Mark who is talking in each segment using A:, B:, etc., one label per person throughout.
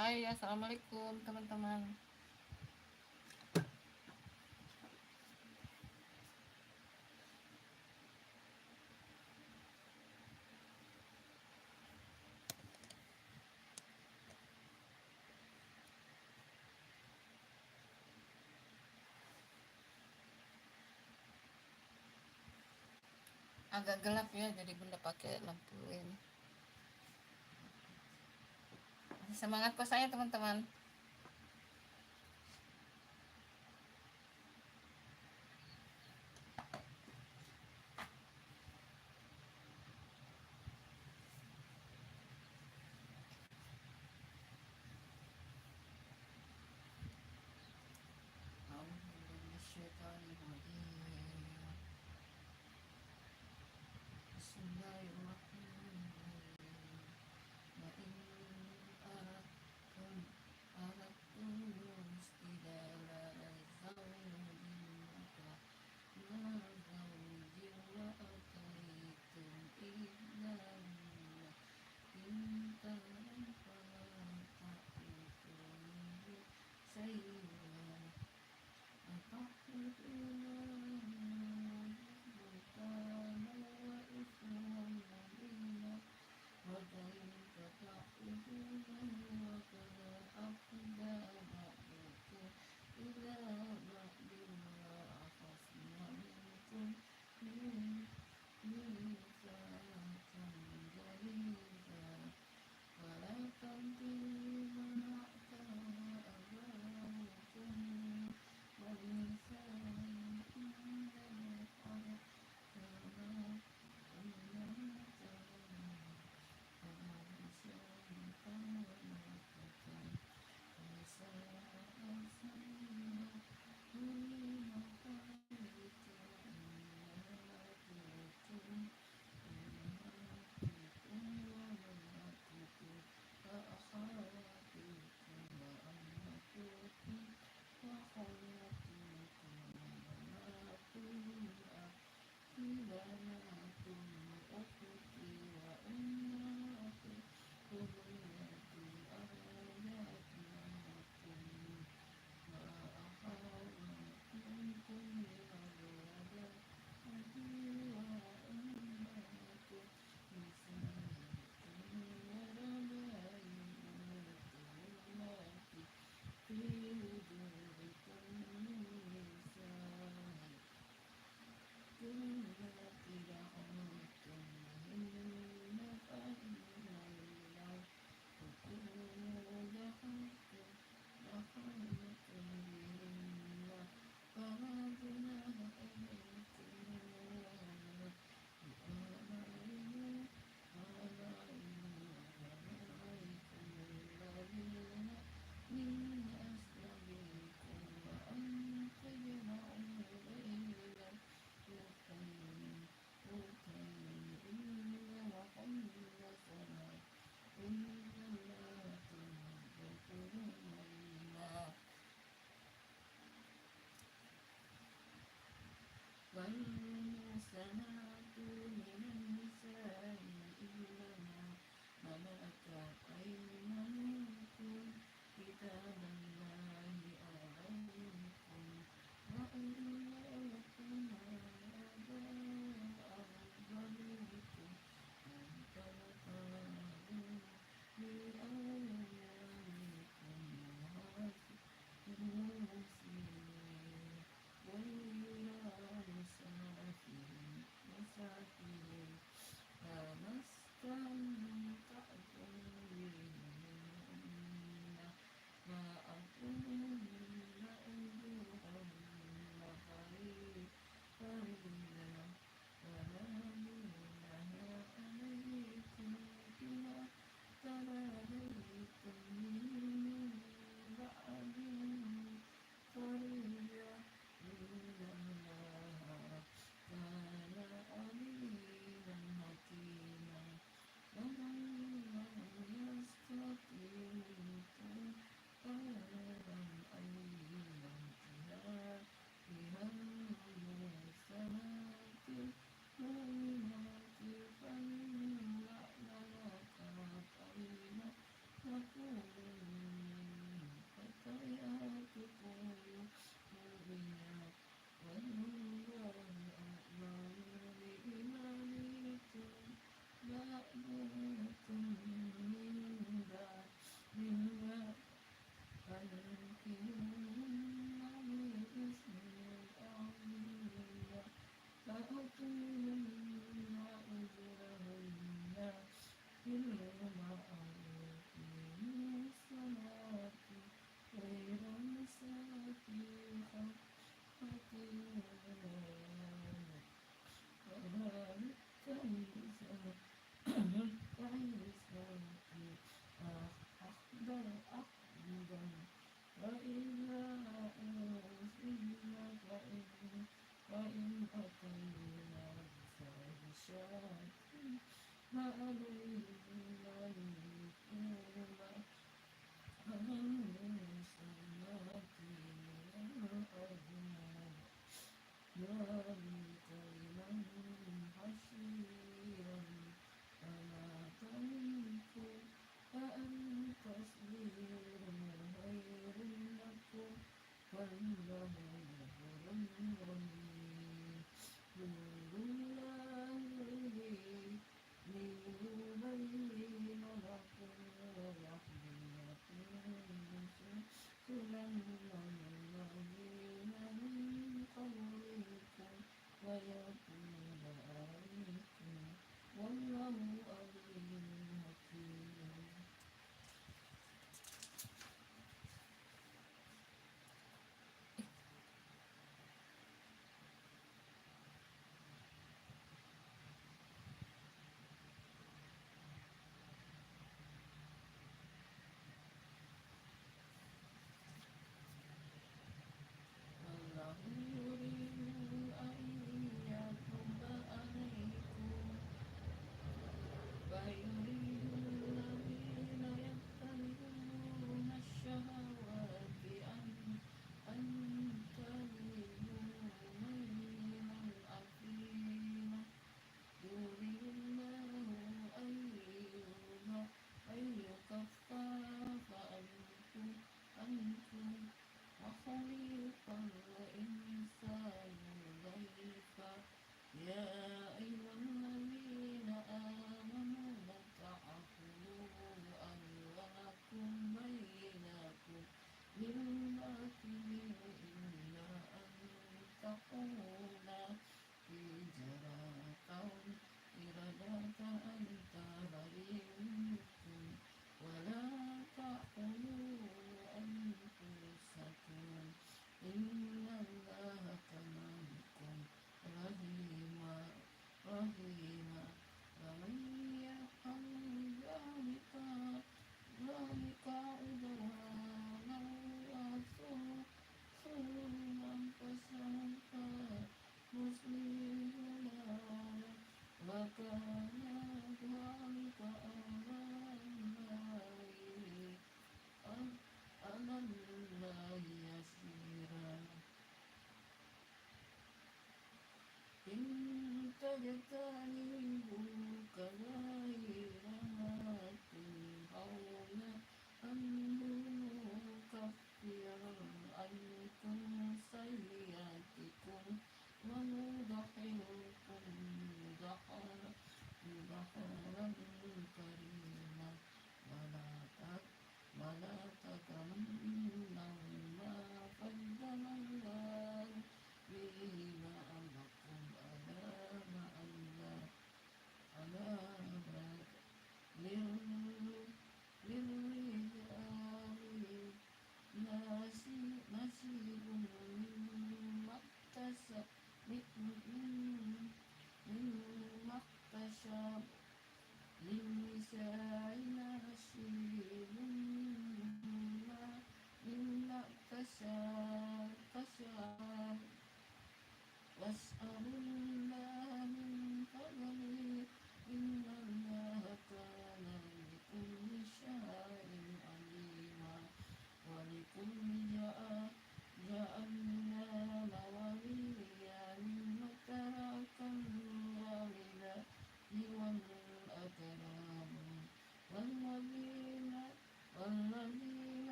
A: Hai, assalamualaikum teman-teman. Agak gelap ya, jadi bunda pakai lampu ini. Semangat puasanya teman-teman.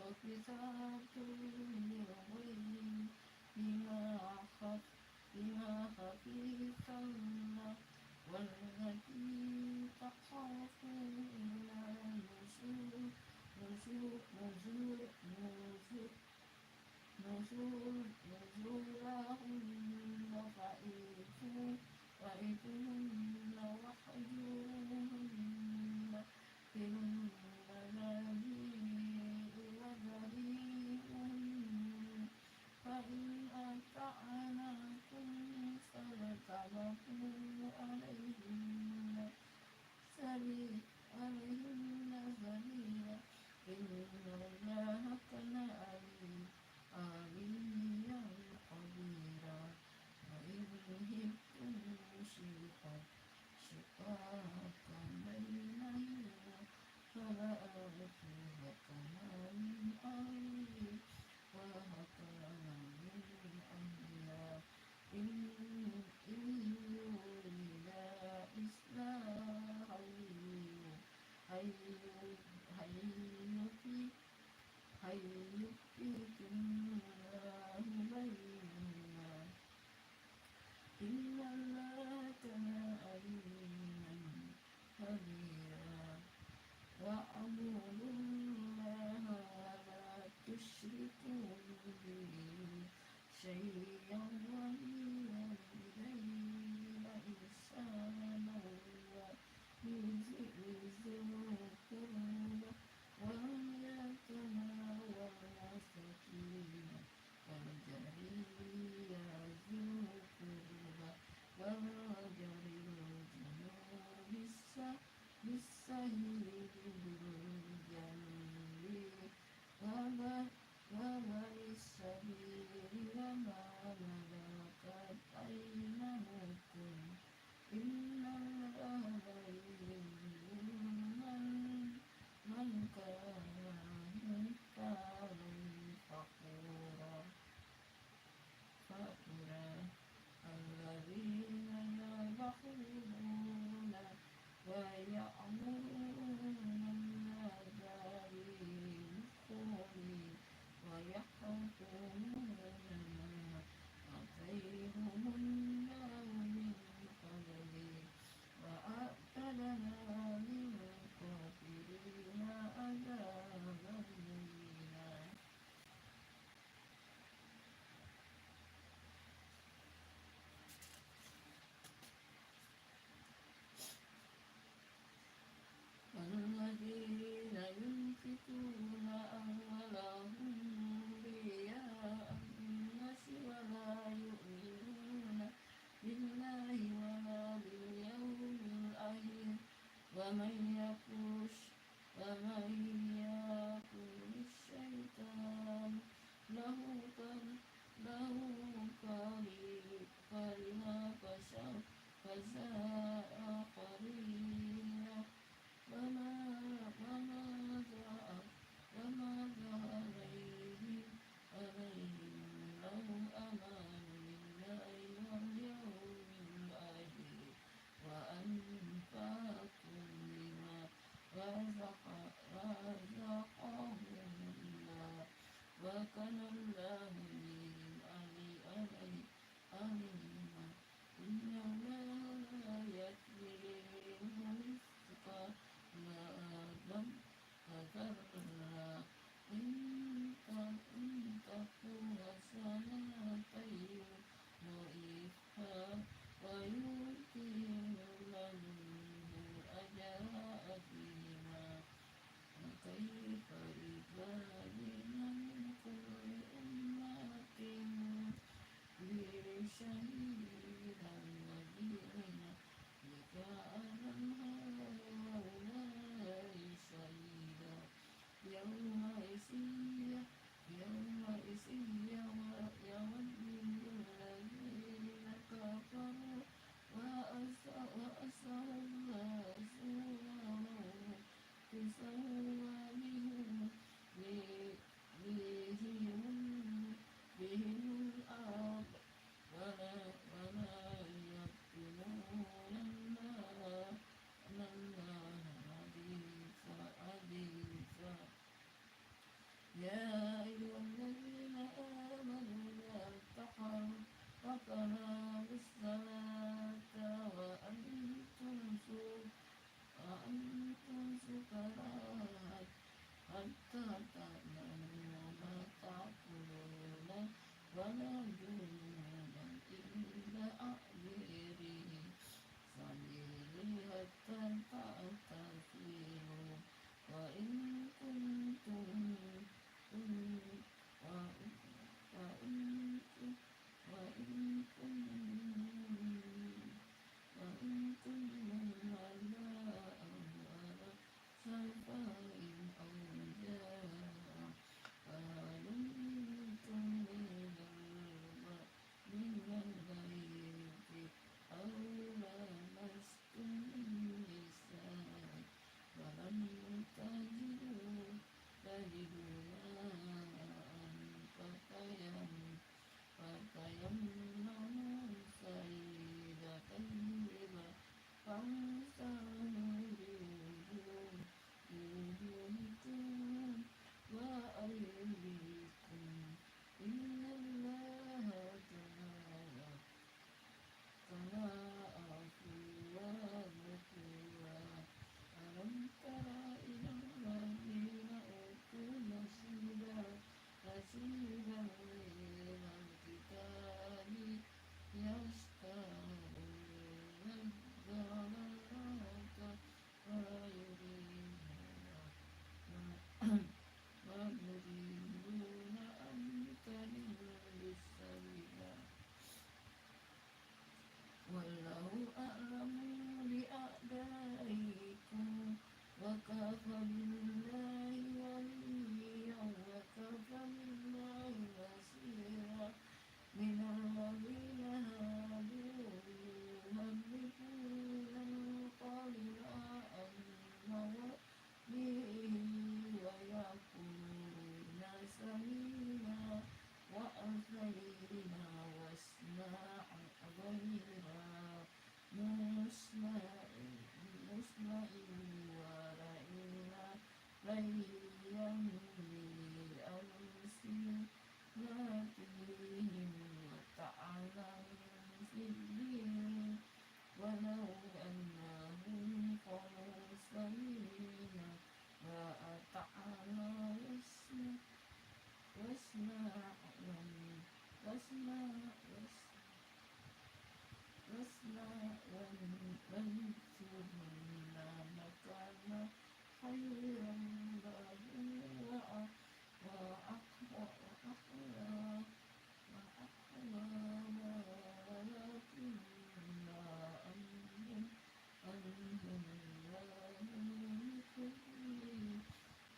A: وكتاب للغيب بما خفيف الله والتي تخافون نزولهن فإذوهن واحجروهن في المضاجع وضربوهن فإن أطعنكم فلا تبغوا عليهن سبيلا إن الله كان عليا قديرا وإن خفتم شقاق بينهما فبعثوا حكما من أهله وحكما من أهلها إن يريدا إصلاحا يوفقكم الله بينهما إن الله كان عليما خبيرا واعبدوا الله ولا تشركوا به شيئا وبالوالدين إحسانا وبذي القربى واليتامى والمساكين والجار ذي القربى والجار الجنوب بالسهل بالجنب وابن السبيل وما ملكت أيمانكم إن الله لا يحب من كان فقورا الذين يبخلون ويأمرون الناس بالبخل ويحقرون ما آتاهم الله من فضله وأعتدنا للكافرين عذابا مهينا والذين ينفقون أموالهم رئاء الناس ولا يؤمنون بالله ولا باليوم الآخر ومن يكفر الشيطان له قرينا فساء قرينا وماذا عليهم لو آمنوا بالله واليوم الآخر وأنفقوا مما رزقهم الله وكان الله بهم عليما إن الله لا يظلم مثقال ذرة إن تك حسنة يضاعفها ويؤتي من لدنه أجرا عظيما وكيف إذا جئنا من كل أمة بشهيد وجئنا بك على هؤلاء شهيدا يومئذ يود الذين كفروا وأسروا الله سوءهم تسوى بهم الأرض ولا يكتمون الله حديثا يا أيها الذين آمنوا لا تقربوا الصلاة وأنتم سكارى حتى تعلموا ما تقولون ولا جنوبا إلا عابري سبيل حتى تعتذروا وإن كنتم وإن وإن كنتم على سفر أو جاء أحد من الغيب أو لامستم النساء فلم تجدوا ماء فتيمموا سعيدا طيبا فامسحوا بوجوهكم وأيديكم إن الله كان عفوا غفورا ألم تر إلى الذين أوتوا نصيبا من الكتاب يشترون الضلالة ويريدون أن تضلوا السبيل والله أعلم بأعدائكم وكفى بالله وليا وكفى بالله نصيرا من الذين هادوا يهربون القول عن مواضعه ويقولون سمعنا وأطعنا واسمع غير مسمع ورأينا ليا بألسنتهم وطعنا في الدين ولو أنهم قالوا سمعنا وأطعنا واسمع وانصرنا لكان خيرا لهم وأقوى ولكننا أنهم لا يؤمنون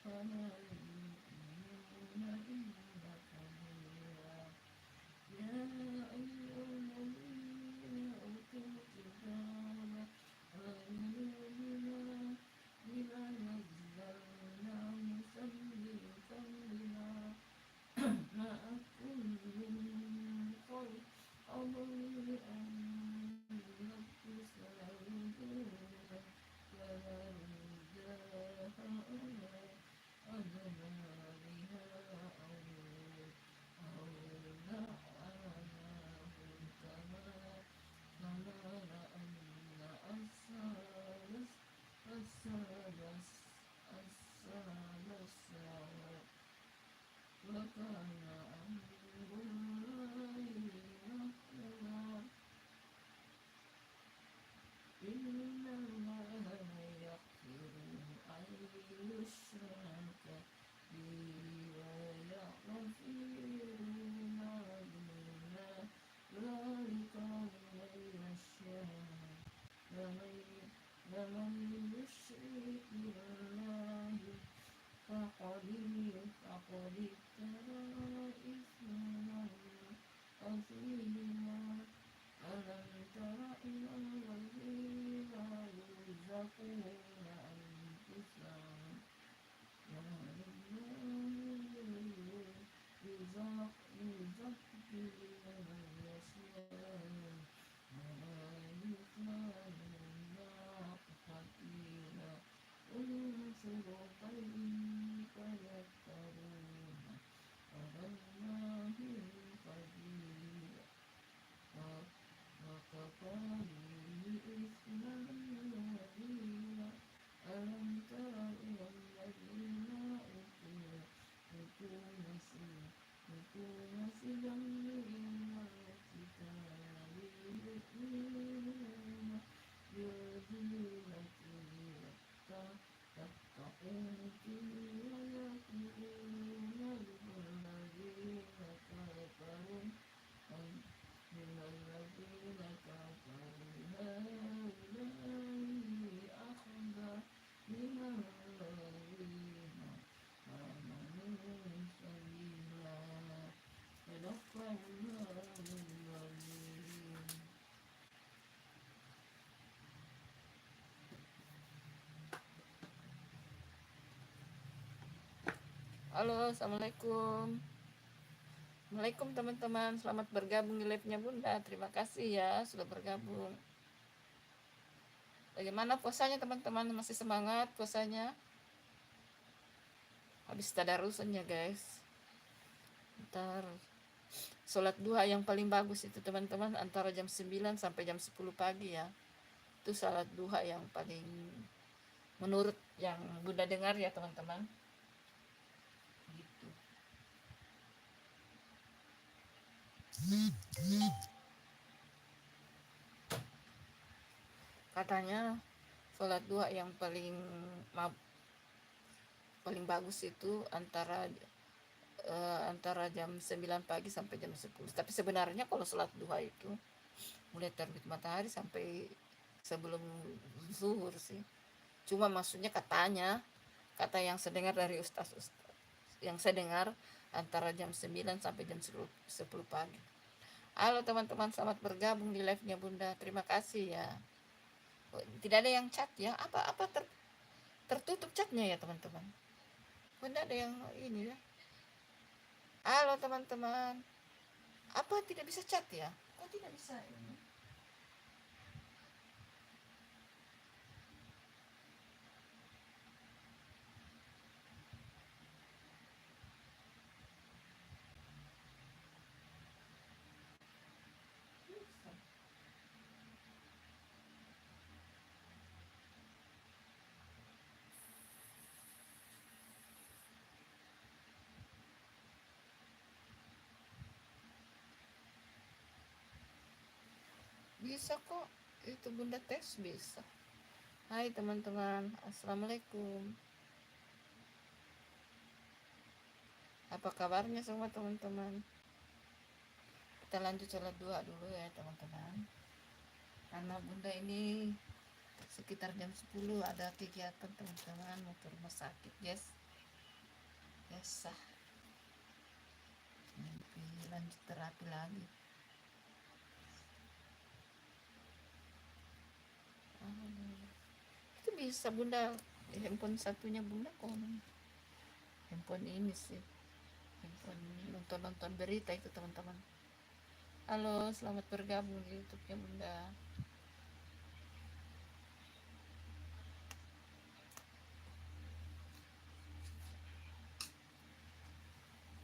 A: فلا يؤمنون إلا قليلا يا أيها الذين أوتوا الكتاب آمنوا بما نزلنا مصدقا لما معكم من قبل أن نطمس وجوها فنردها على أدبارها أو نعاناهم كما رأينا أصحاب السعر وكان أمر الله مفعولا إن الله لا يغفر أن يشرك به ويغفر ما دون ذلك لمن يشاء ومن يشرك بالله فقد افترى إثما Aku masih bangga cita dirimu Bila cerita tak inti ayatmu Lagi kafarun Lagi kafarun Haulai akhda Minalladina Amanu sabila Sadaqallahul azim. Halo, assalamualaikum. Assalamualaikum teman-teman, selamat bergabung di live-nya Bunda. Terima kasih ya sudah bergabung. Bagaimana puasanya teman-teman? Masih semangat puasanya? Habis tadarusan ya guys. Ntar sholat duha yang paling bagus itu teman-teman antara jam 9 sampai jam 10 pagi ya. Itu sholat duha yang paling menurut yang Bunda dengar ya teman-teman. Gitu. Katanya sholat duha yang paling bagus itu antara jam 9 pagi sampai jam 10. Tapi sebenarnya kalau sholat duha itu mulai terbit matahari sampai sebelum zuhur sih. Cuma maksudnya kata yang saya dengar dari ustaz yang saya dengar antara jam 9 sampai jam 10 pagi. Halo teman-teman, selamat bergabung di live-nya Bunda. Terima kasih ya. Tidak ada yang chat ya. Apa tertutup chatnya ya teman-teman? Bunda ada yang ini ya. Halo teman-teman. Apa tidak bisa chat ya? Kok tidak bisa ini? Bisa kok, itu Bunda tes bisa. Hai teman-teman, assalamualaikum. Apa kabarnya semua teman-teman? Kita lanjut sholat duha dulu ya teman-teman. Karena Bunda ini sekitar jam 10 ada kegiatan teman-teman, mau ke rumah sakit, yes. Biasa. Lanjut terapi lagi. Itu bisa Bunda, handphone satunya Bunda kok. Handphone ini sih. Handphone nonton berita itu teman-teman. Halo, selamat bergabung di YouTube-nya Bunda.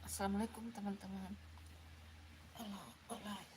A: Assalamualaikum teman-teman. Halo, halo.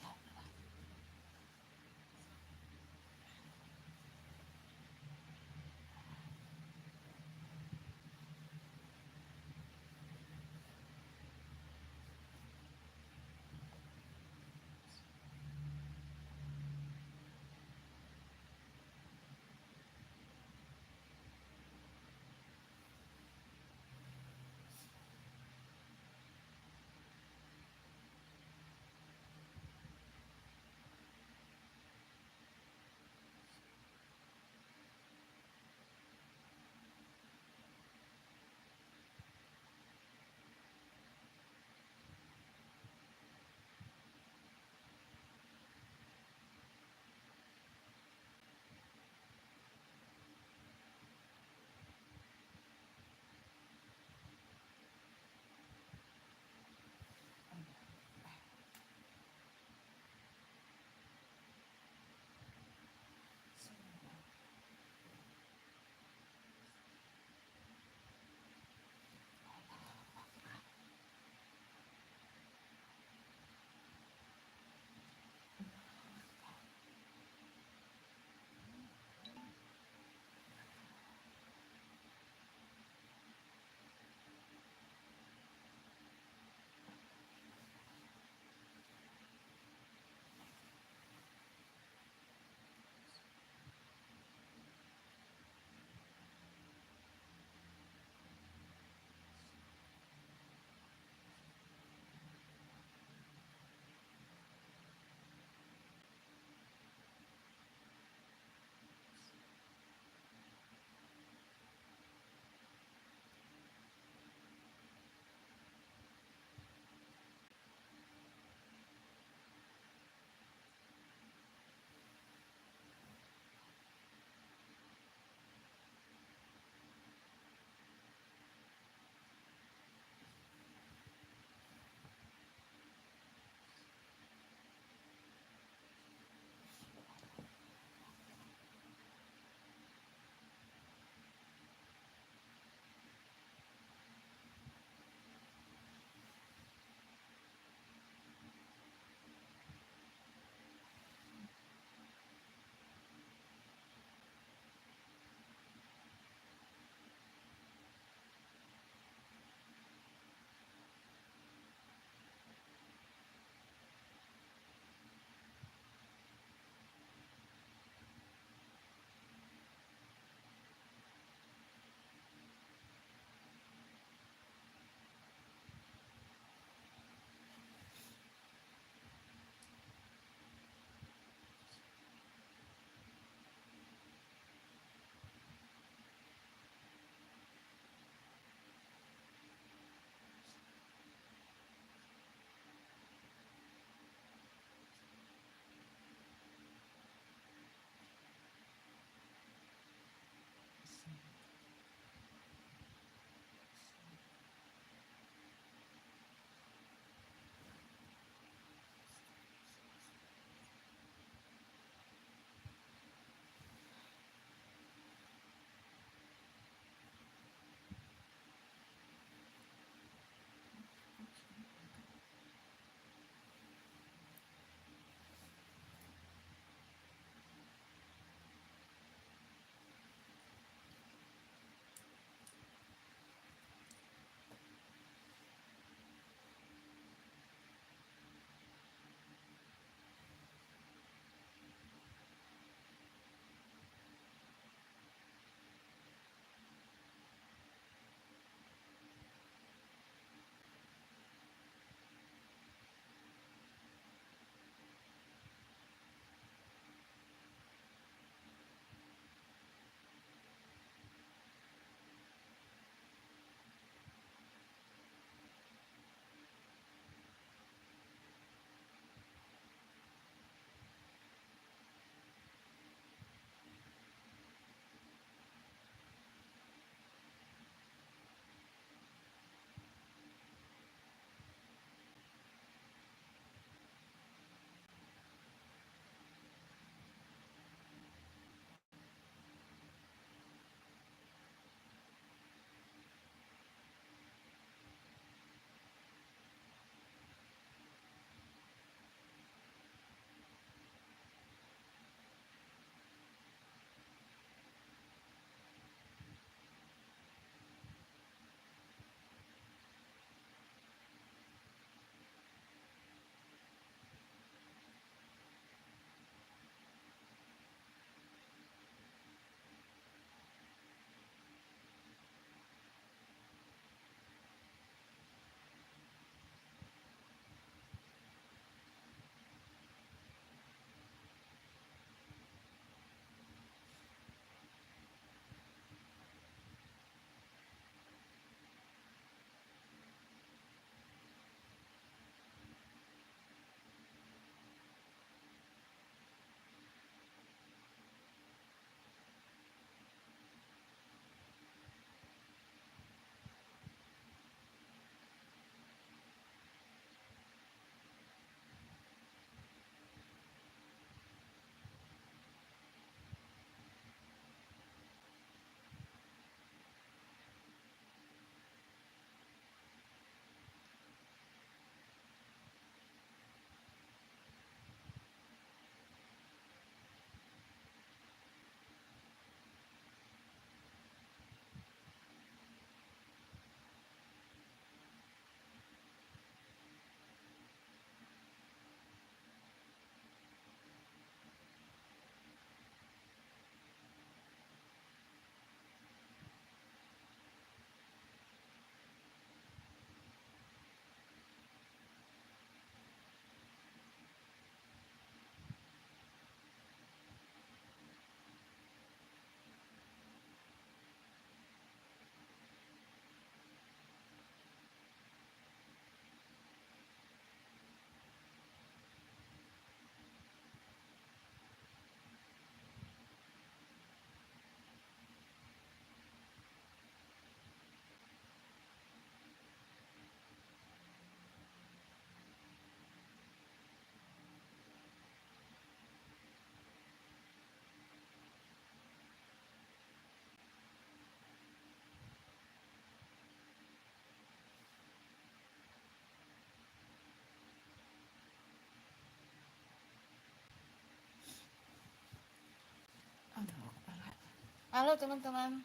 A: Halo teman-teman.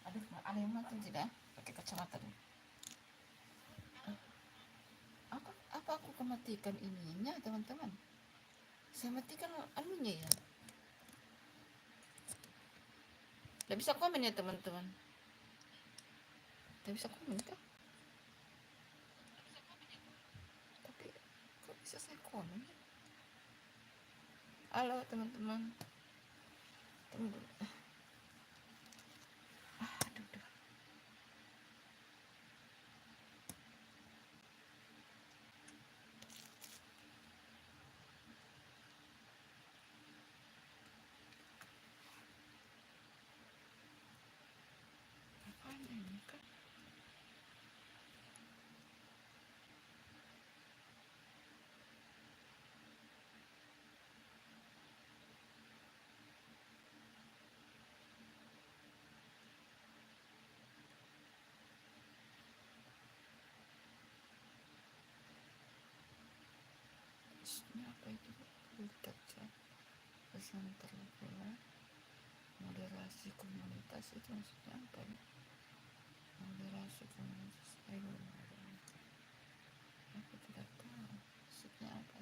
A: Aduh, ada yang mati tidak? Pakai kacamata dulu. Apa aku kematikan ininya teman-teman? Saya matikan anunya ya. Tidak bisa komen ya teman-teman. Tidak bisa komen kah? Tapi kok bisa saya komen ya? Halo teman-teman. Tunggu. Aduh. Apaan ini kah? Ini apa itu? Kaca pesan terpula. Moderasi komunitas itu maksudnya apa ya? Moderasi komunitas. Aku tidak tahu maksudnya apa.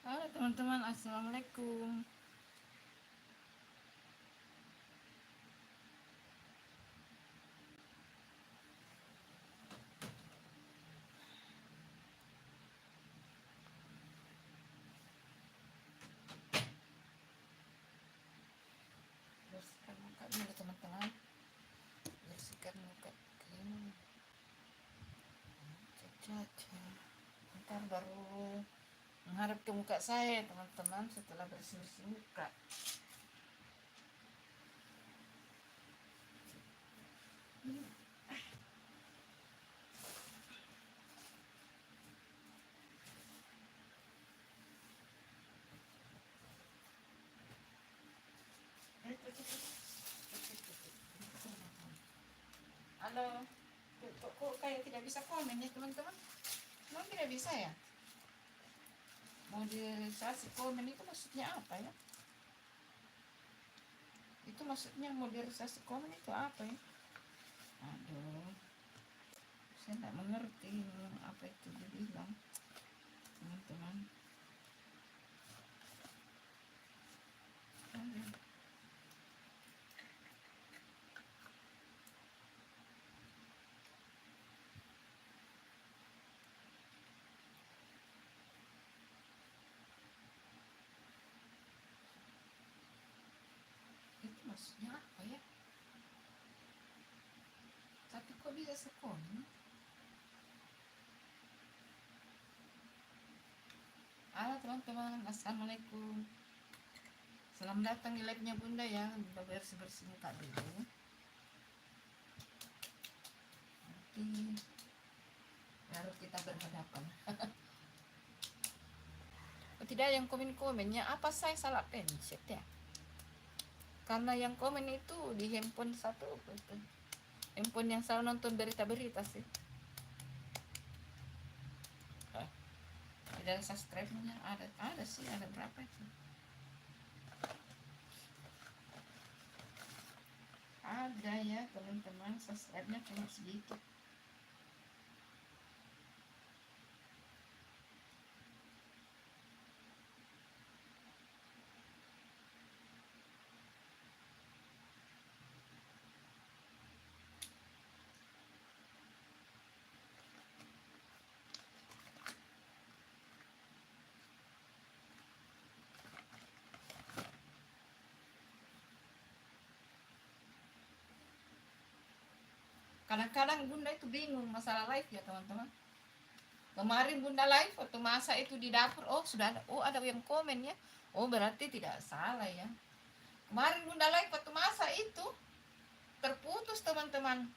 A: Halo teman-teman, assalamualaikum. Bersihkan muka dulu teman-teman. Bersihkan muka kalian. Caca. Ntar baru menghadap ke muka saya teman-teman setelah bersih-bersih muka. Halo, kok kayak tidak bisa komen ya teman-teman? Memang tidak bisa ya? Modernisasi komen itu maksudnya apa ya? Itu maksudnya modernisasi komen itu apa ya? Aduh, saya tidak mengerti apa itu dibilang teman-teman. Itu maksudnya apa ya? Tapi kok bisa sekolah? Halo teman-teman, assalamualaikum. Selamat datang di live-nya Bunda ya. Bunda bersih-bersih muka dulu. Nanti baru kita berhadapan. Oh, tidak ada yang komen-komennya. Apa saya salah pencet ya? Karena yang komen itu di handphone satu, handphone yang selalu nonton berita-berita sih. Ada subscribe-nya, ada sih, ada berapa sih? Ada ya teman-teman, subscribe-nya cuma sedikit. Kadang-kadang Bunda itu bingung masalah live ya teman-teman. Kemarin Bunda live waktu masak itu di dapur, oh sudah ada, oh ada yang komen ya, oh berarti tidak salah ya. Kemarin Bunda live waktu masa itu terputus teman-teman.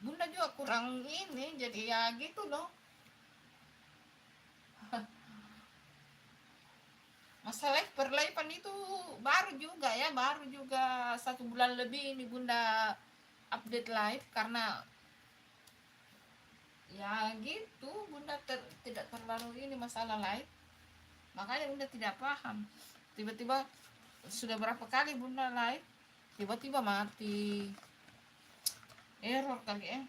A: Bunda juga kurang ini, jadi ya gitu loh. Masalah perlaipan itu baru juga ya, baru juga 1 bulan lebih ini Bunda update live, karena ya gitu Bunda tidak terlalu ini masalah live, makanya Bunda tidak paham. Tiba-tiba sudah berapa kali Bunda live, tiba-tiba mati, error kali ya.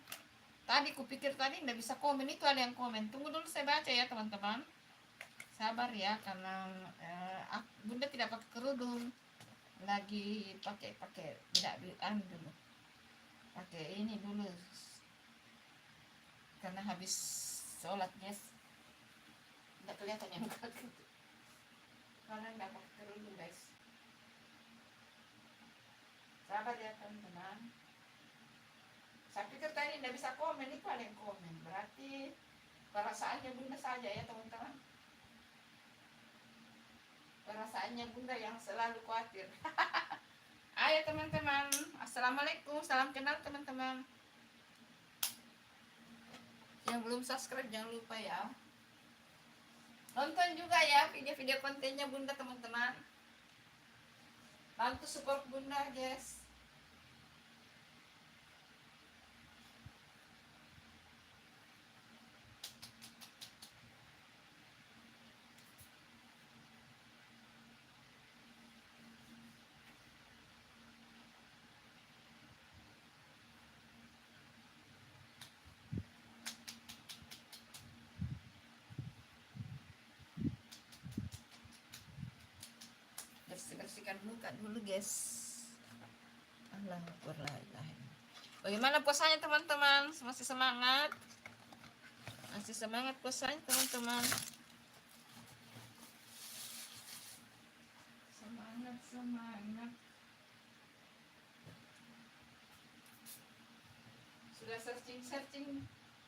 A: Tadi kupikir tadi nggak bisa komen, itu ada yang komen. Tunggu dulu saya baca ya teman-teman. Sabar ya, karena Bunda tidak pakai kerudung, lagi pakai tidak dulu, pakai ini dulu karena habis sholat guys, nggak kelihatan yang karena nggak pakai kerudung guys. Sabar ya teman-teman. Saya pikir tadi nggak bisa komen, itu ada yang komen, berarti perasaannya Bunda saja ya teman-teman, perasaannya Bunda yang selalu khawatir. Ayo teman-teman, assalamualaikum, salam kenal teman-teman. Yang belum subscribe jangan lupa ya, nonton juga ya video-video kontennya Bunda teman-teman, bantu support Bunda guys. Bersihkan muka dulu guys. Allahu Akbar. Bagaimana puasanya teman-teman? Masih semangat? Masih semangat puasanya teman-teman? Semangat. Sudah searching,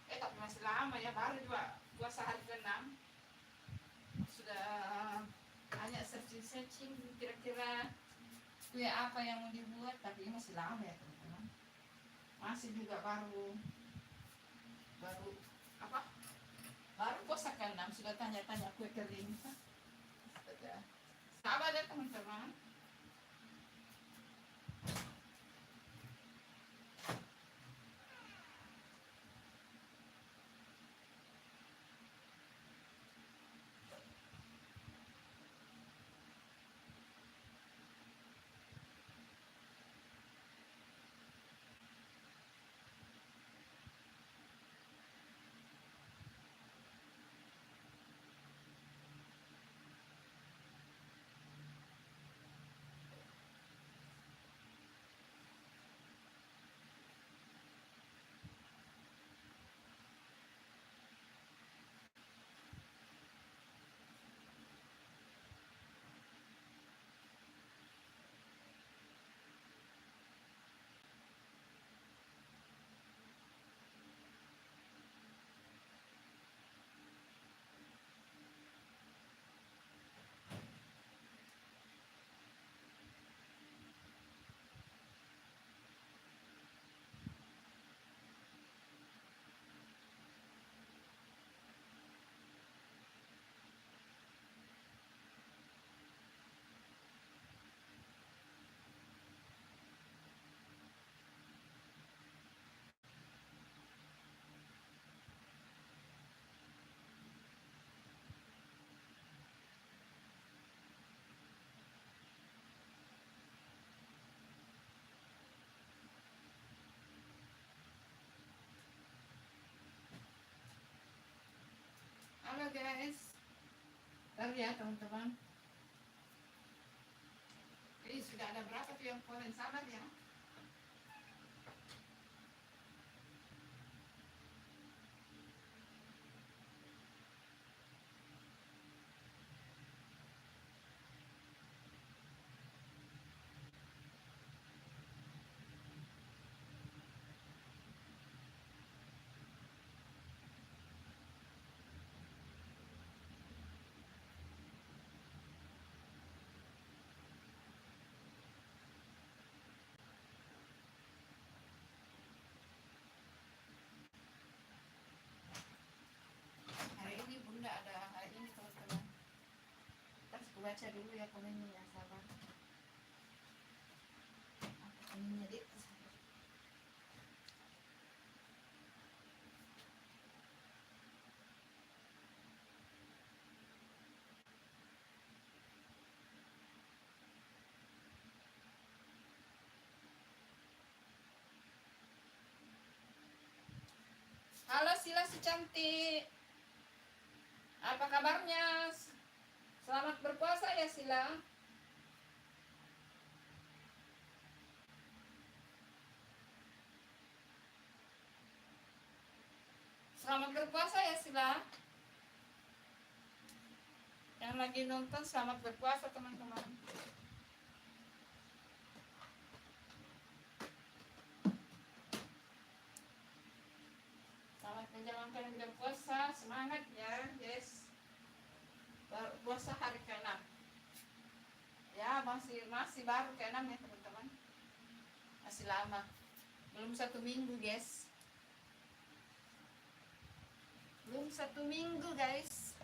A: tapi masih lama ya, baru juga puasa hari ke-6. Sudah banyak searching kira-kira kue apa yang mau dibuat, tapi ini masih lama ya teman-teman. Masih juga baru apa? Baru puasa ke-6 sudah tanya-tanya kue kering. Sabar ya teman-teman. Halo guys, bentar ya teman-teman. Sudah ada berapa tuh yang komen, sabar ya. baca dulu ya komennya ya, sabar. Apa komennya dit? Halo Sila si cantik. Apa kabarnya? Selamat berpuasa ya Sila. Selamat berpuasa ya Sila. Yang lagi nonton selamat berpuasa teman-teman. Selamat menjalankan berpuasa, semangat ya, yes. Puasa hari ke-6. Ya masih baru ke-6 ya teman-teman. Masih lama. Belum 1 minggu guys. Belum 1 minggu guys.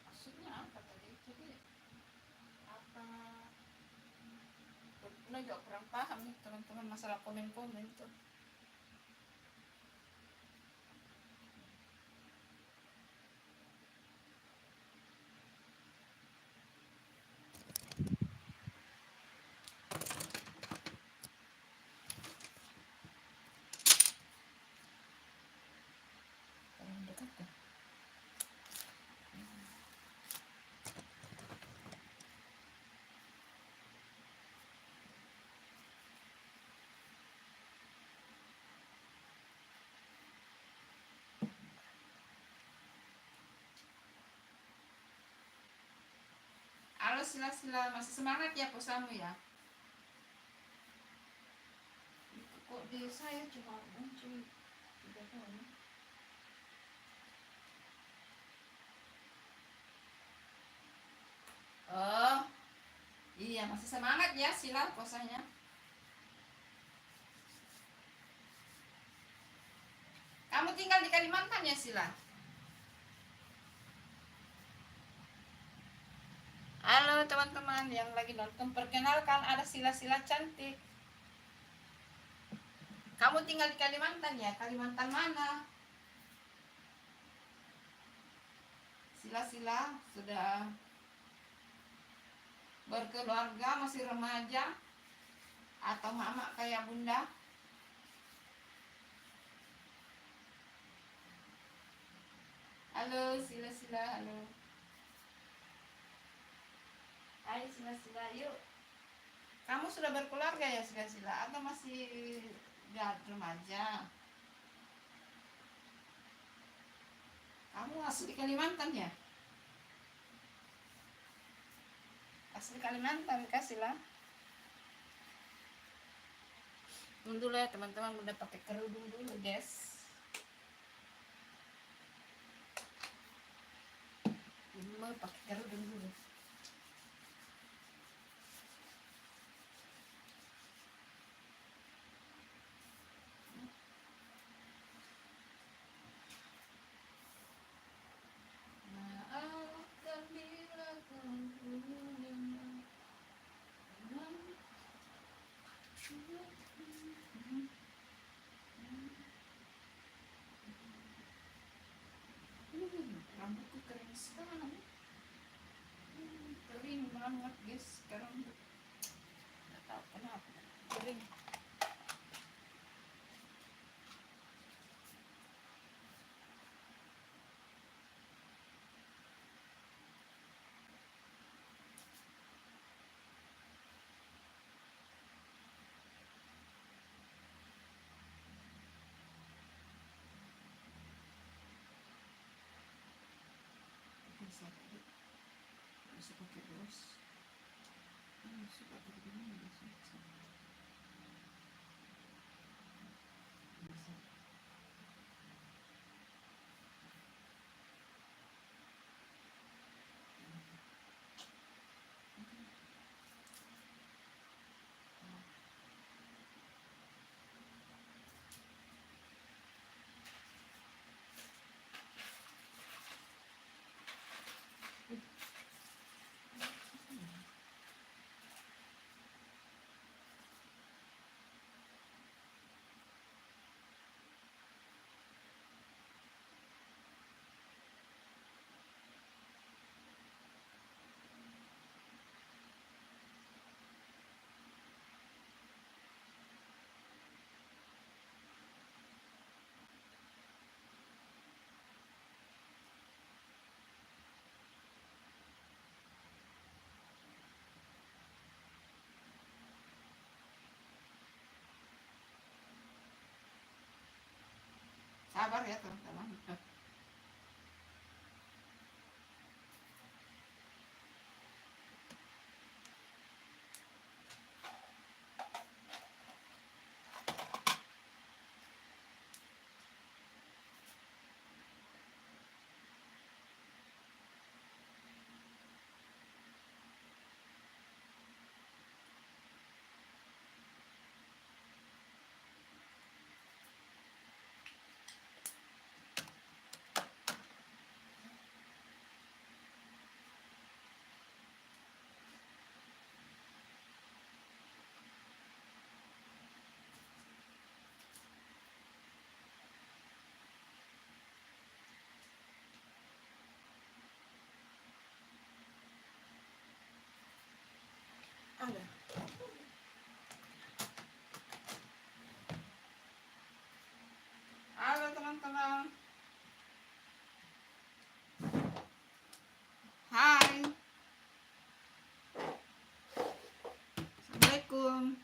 A: Maksudnya apa tadi? Jadi apa? Nah, juga kurang paham nih teman-teman masalah komen-komen tuh. Dekat ya. Halo Sila-Sila, masih semangat ya puasamu ya? Kok di saya cuma muncul 3 tahun. Oh, iya masih semangat ya Sila puasanya. Kamu tinggal di Kalimantan ya Sila? Halo teman-teman yang lagi nonton, perkenalkan ada Sila-Sila cantik. Kamu tinggal di Kalimantan ya? Kalimantan mana? Sila-Sila sudah berkeluarga, masih remaja, atau mama kayak bunda? Halo Sila-Sila, halo. Hai Sila-Sila, yuk. Kamu sudah berkeluarga ya Sila-Sila atau masih remaja? Kamu asli Kalimantan ya? Asli Kalimantan kah Sila? Dulu ya teman-teman, udah pakai kerudung dulu guys. Dulu pakai kerudung dulu. Rambutku kering sekarang. Kering banget guys sekarang. Nggak tahu kenapa kering. Bisa pakai bros. Suka begini bisa. ya teman-teman. Ada. Halo teman-teman. Hai. Assalamualaikum.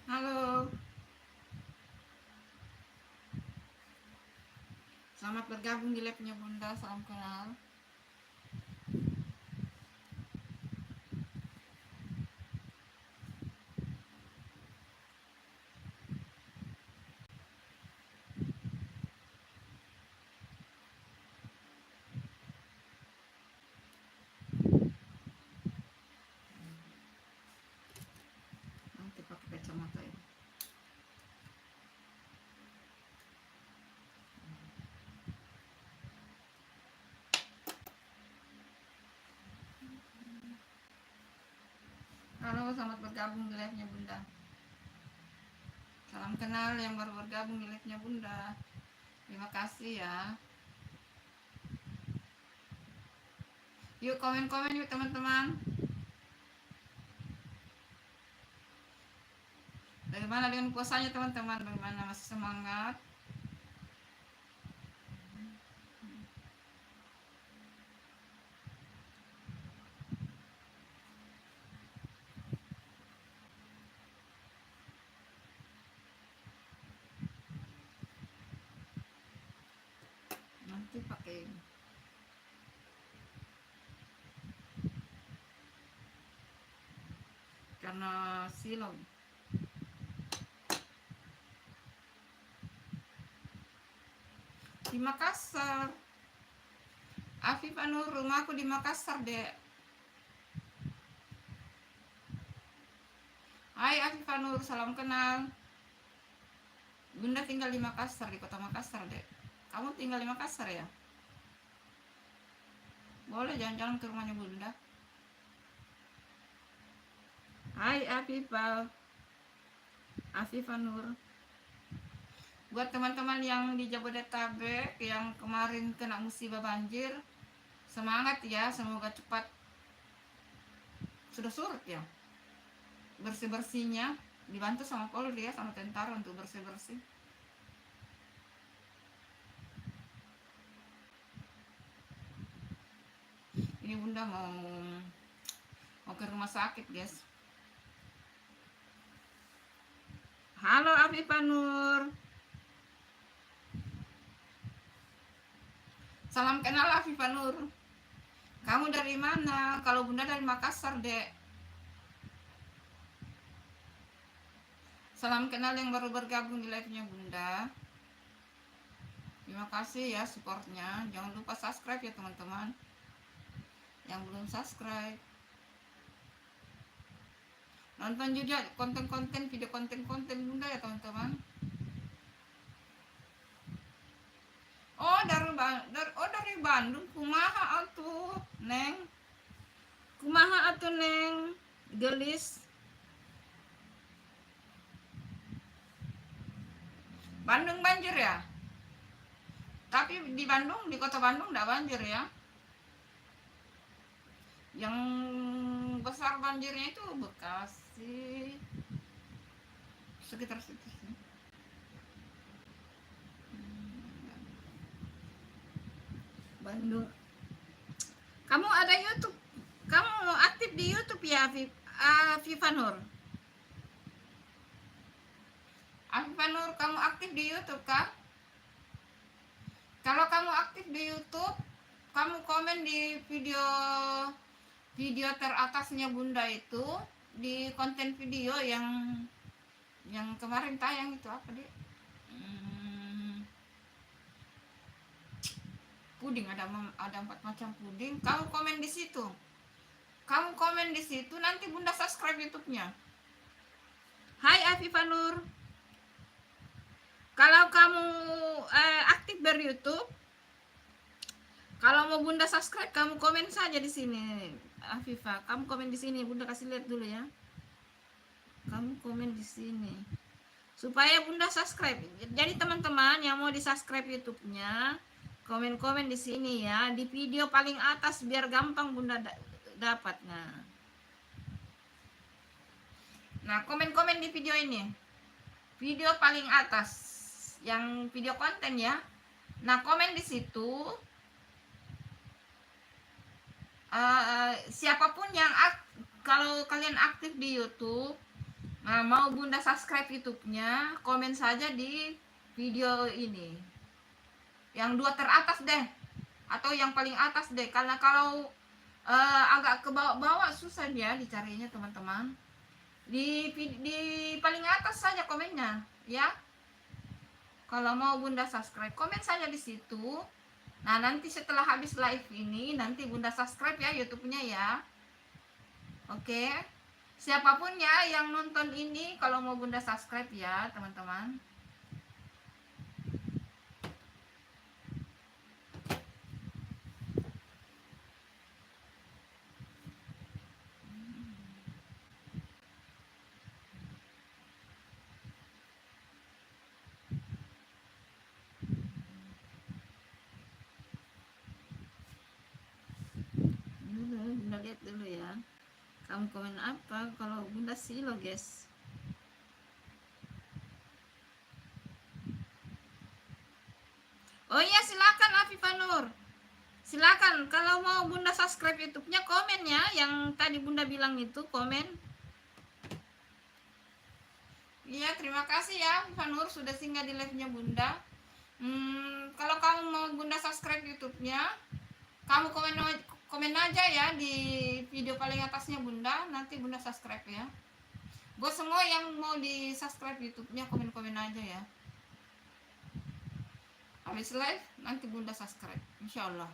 A: Halo. Selamat bergabung di labnya Bunda. Salam kenal. Nanti pakai kacamata ini. Halo, selamat bergabung di live-nya Bunda. Salam kenal yang baru bergabung di live-nya Bunda. Terima kasih ya. Yuk komen-komen yuk teman-teman. Bagaimana dengan puasanya teman-teman? Bagaimana, masih semangat? Nanti pakai ini. Karena silau di Makassar Afif Anur, rumahku di Makassar, Dek. Hai Afif Anur, salam kenal. Bunda tinggal di Makassar, di kota Makassar, Dek. Kamu tinggal di Makassar ya? Boleh jalan-jalan ke rumahnya Bunda. Hai Afif Anur. Buat teman-teman yang di Jabodetabek yang kemarin kena musibah banjir, semangat ya, semoga cepat sudah surut ya. Bersih-bersihnya dibantu sama Polri ya, sama tentara untuk bersih-bersih. Ini Bunda mau ke rumah sakit, guys. Halo Afif Anur. Salam kenal Afif Anur. Kamu dari mana? Kalau Bunda dari Makassar, Dek. Salam kenal yang baru bergabung di live-nya Bunda. Terima kasih ya supportnya. Jangan lupa subscribe ya teman-teman. Yang belum subscribe. Nonton juga konten-konten, video konten-konten Bunda ya teman-teman. Oh dari Bandung. Kumaha atuh Neng? Kumaha atuh Neng? Gelis. Bandung banjir ya? Tapi di Bandung, di kota Bandung enggak banjir ya? Yang besar banjirnya itu Bekasi, sekitar situ sih. Bandung. Kamu ada YouTube? Kamu aktif di YouTube ya, Afif Anur? Afif Anur, kamu aktif di YouTube kah? Kalau kamu aktif di YouTube, kamu komen di video teratasnya Bunda itu, di konten video yang kemarin tayang itu apa deh? Puding, ada 4 macam puding. Kamu komen di situ. Kamu komen di situ, nanti Bunda subscribe YouTube-nya. Hai Afif Anur. Kalau kamu aktif ber YouTube, kalau mau Bunda subscribe, kamu komen saja di sini. Afifa, kamu komen di sini. Bunda kasih lihat dulu ya. Kamu komen di sini supaya Bunda subscribe. Jadi teman-teman yang mau di subscribe YouTube-nya, komen-komen di sini ya, di video paling atas biar gampang Bunda dapat. Nah, komen-komen di video ini. Video paling atas yang video konten ya. Nah, komen di situ. Siapapun yang kalau kalian aktif di YouTube, mau Bunda subscribe YouTube-nya, komen saja di video ini. Yang 2 teratas deh, atau yang paling atas deh, karena kalau agak ke bawah-bawah susah ya dicarinya teman-teman. Di paling atas saja komennya ya. Kalau mau Bunda subscribe, komen saja di situ. Nah, nanti setelah habis live ini, nanti Bunda subscribe ya YouTube-nya ya. Oke. Siapapun ya yang nonton ini, kalau mau Bunda subscribe ya, teman-teman. Bunda lihat dulu ya. Kamu komen apa? Kalau Bunda silo, guys. Oh iya, silakan Afif Anur. Silakan kalau mau Bunda subscribe YouTube-nya, komen ya. Yang tadi Bunda bilang itu, komen. Iya, terima kasih ya Afif Anur sudah singgah di live-nya Bunda. Kalau kamu mau Bunda subscribe YouTube-nya, kamu komen aja ya di video paling atasnya Bunda, nanti Bunda subscribe ya. Buat semua yang mau di subscribe YouTube-nya, komen-komen aja ya. Habis live nanti Bunda subscribe, insya Allah.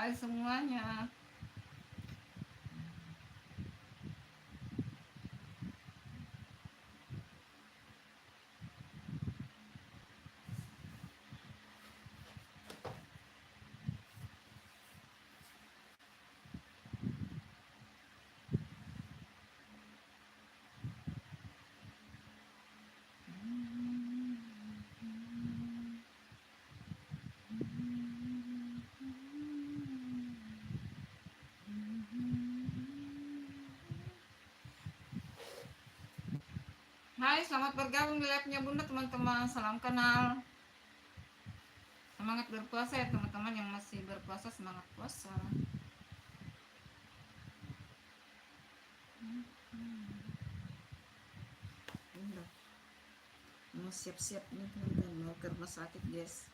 A: Hai semuanya. Hai, selamat bergabung di live-nya Bunda teman-teman. Salam kenal. Semangat berpuasa ya teman-teman, yang masih berpuasa semangat puasa. Bunda mau siap-siap nih teman-teman, mau ke rumah sakit guys.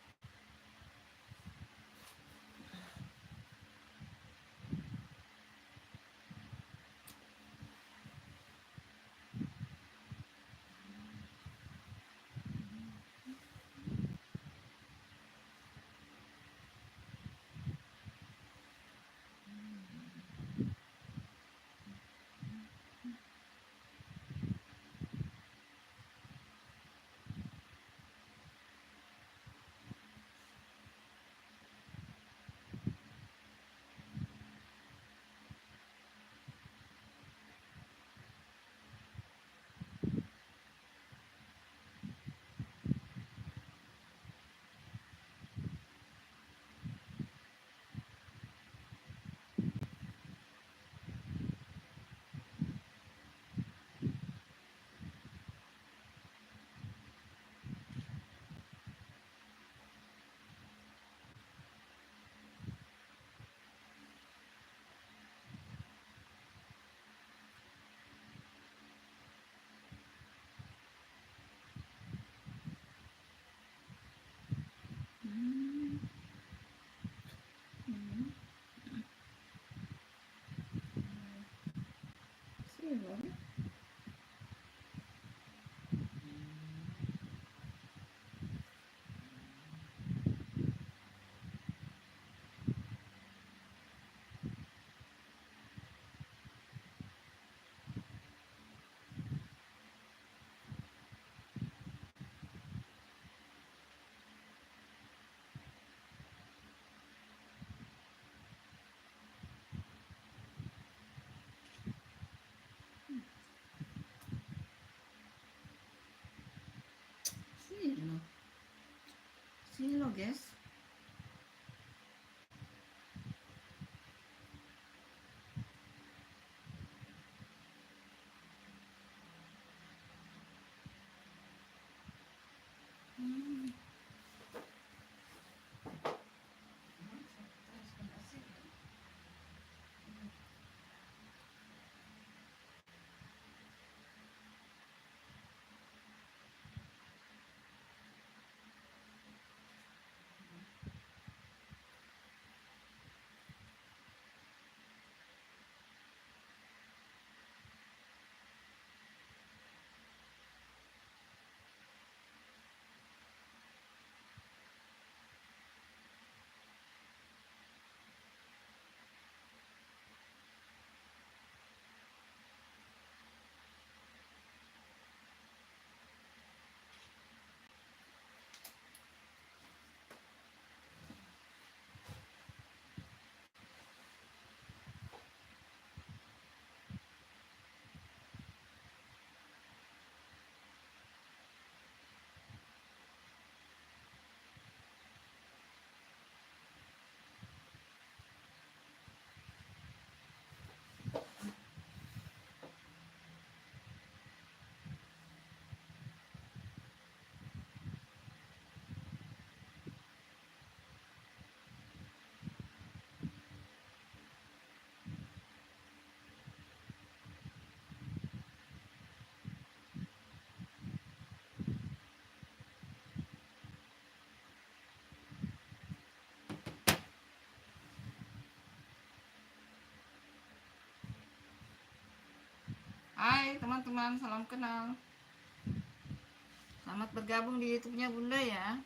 A: Sini loh guys. Hai teman-teman, salam kenal. Selamat bergabung di YouTube-nya Bunda ya.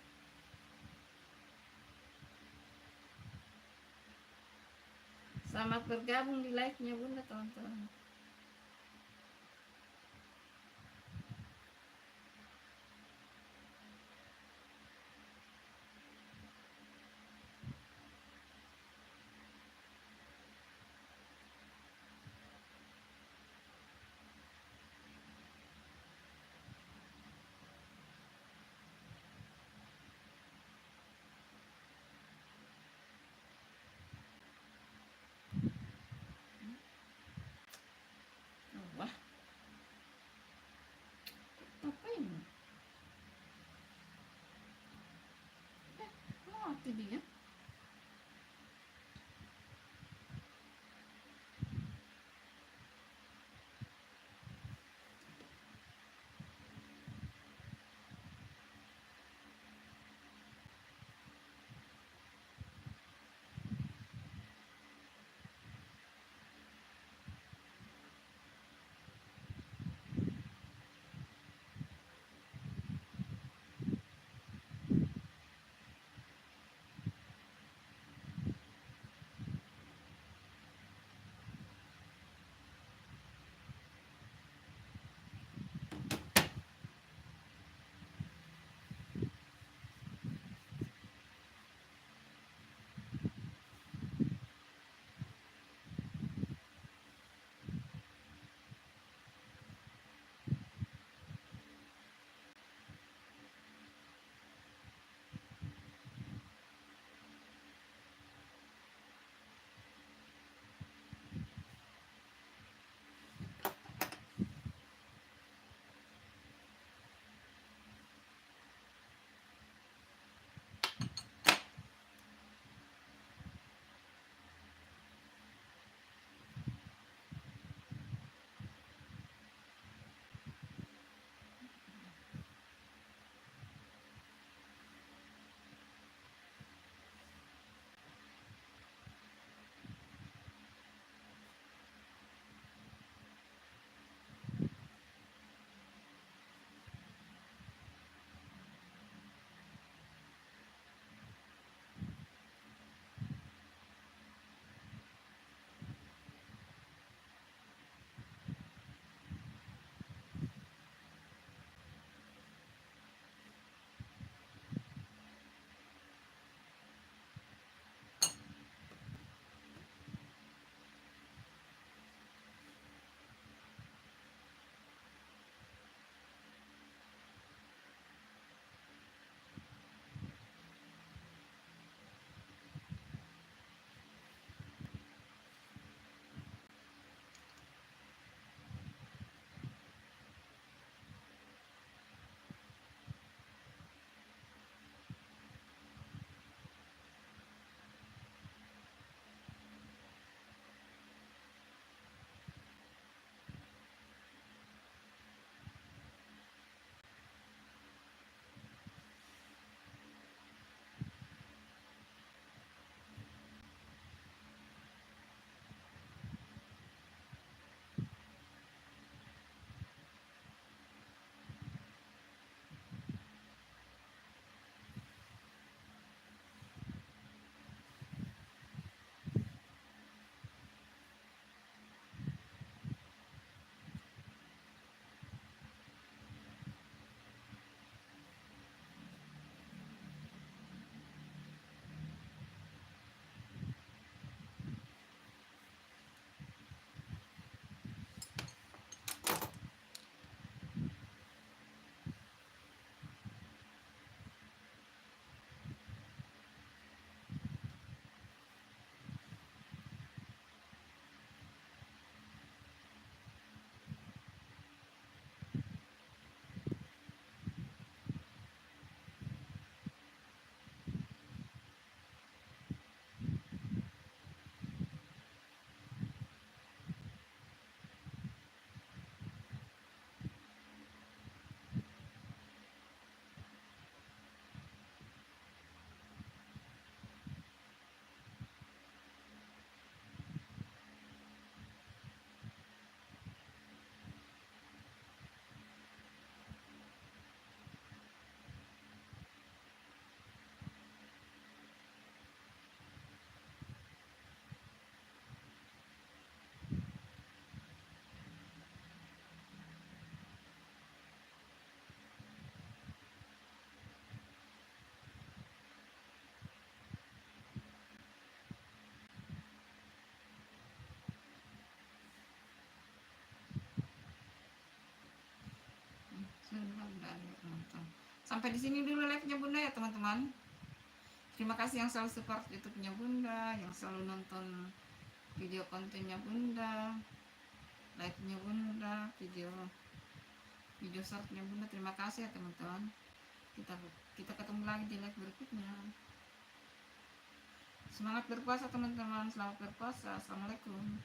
A: Selamat bergabung di live-nya Bunda, teman-teman. Wah, apa ini? Mati dia. Sampai di sini dulu live-nya Bunda ya teman-teman. Terima kasih yang selalu support YouTube-nya Bunda, yang selalu nonton video kontennya Bunda, live-nya Bunda, video short-nya Bunda. Terima kasih ya teman-teman. Kita ketemu lagi di live berikutnya. Semangat berpuasa teman-teman, selamat berpuasa. Assalamualaikum.